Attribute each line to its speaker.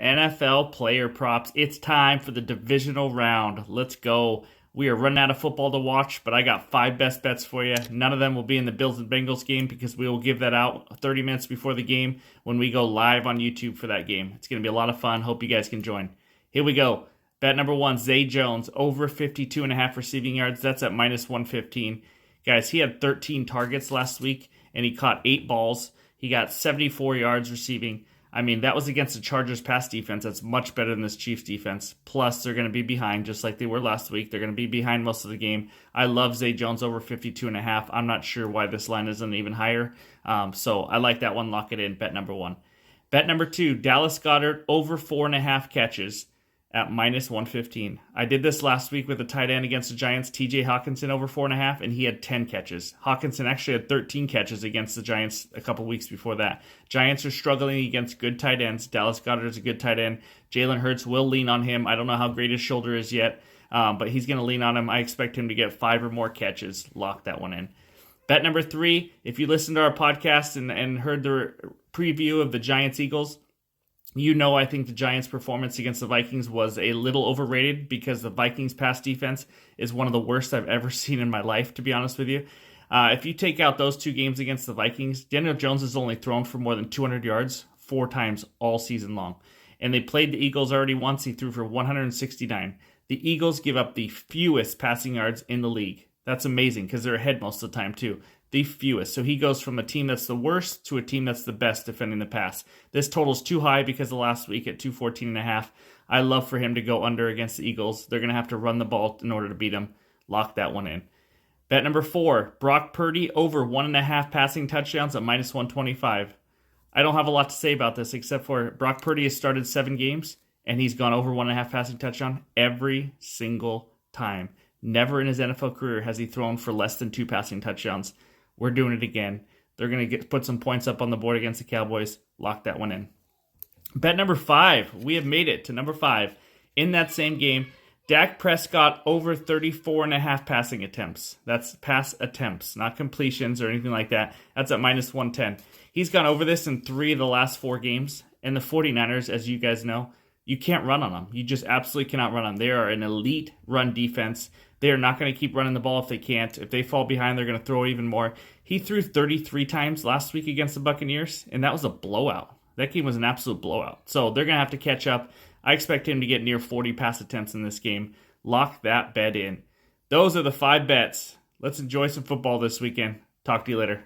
Speaker 1: NFL player props. It's time for the divisional round. Let's go. We are running out of football to watch, but I got 5 best bets for you. None of them will be in the Bills and Bengals game because we will give that out 30 minutes before the game when we go live on YouTube for that game. It's going to be a lot of fun. Hope you guys can join. Here we go. Bet number 1, Zay Jones, over 52.5 receiving yards. That's at minus 115. Guys, he had 13 targets last week, and he caught 8 balls. He got 74 yards receiving. I mean, that was against the Chargers pass defense. That's much better than this Chiefs defense. Plus, they're going to be behind just like they were last week. They're going to be behind most of the game. I love Zay Jones over 52.5. I'm not sure why this line isn't even higher. So I like that one. Lock it in. Bet number 1. Bet number 2, Dallas Goedert over 4.5 catches at minus 115. I did this last week with a tight end against the Giants, TJ Hawkinson, over 4.5, and he had 10 catches. Hawkinson actually had 13 catches against the Giants a couple weeks before that. Giants are struggling against good tight ends. Dallas Goedert is a good tight end. Jalen Hurts will lean on him. I don't know how great his shoulder is yet, but he's going to lean on him. I expect him to get 5 or more catches. Lock that one in. Bet number 3, if you listened to our podcast and heard the preview of the Giants-Eagles, you know I think the Giants' performance against the Vikings was a little overrated because the Vikings' pass defense is one of the worst I've ever seen in my life, to be honest with you. If you take out those 2 games against the Vikings, Daniel Jones has only thrown for more than 200 yards 4 times all season long. And they played the Eagles already once. He threw for 169. The Eagles give up the fewest passing yards in the league. That's amazing because they're ahead most of the time too. The fewest. So he goes from a team that's the worst to a team that's the best defending the pass. This total's too high because of last week at 214.5. I love for him to go under against the Eagles. They're going to have to run the ball in order to beat them. Lock that one in. Bet number 4, Brock Purdy over 1.5 passing touchdowns at minus 125. I don't have a lot to say about this except for Brock Purdy has started 7 games and he's gone over 1.5 passing touchdown every single time. Never in his NFL career has he thrown for less than 2 passing touchdowns. We're doing it again. They're going to put some points up on the board against the Cowboys. Lock that one in. Bet number 5. We have made it to number 5. In that same game, Dak Prescott over 34.5 passing attempts. That's pass attempts, not completions or anything like that. That's at minus 110. He's gone over this in 3 of the last 4 games. And the 49ers, as you guys know, you can't run on them. You just absolutely cannot run on them. They are an elite run defense. They are not going to keep running the ball if they can't. If they fall behind, they're going to throw even more. He threw 33 times last week against the Buccaneers, and that was a blowout. That game was an absolute blowout. So they're going to have to catch up. I expect him to get near 40 pass attempts in this game. Lock that bet in. Those are the 5 bets. Let's enjoy some football this weekend. Talk to you later.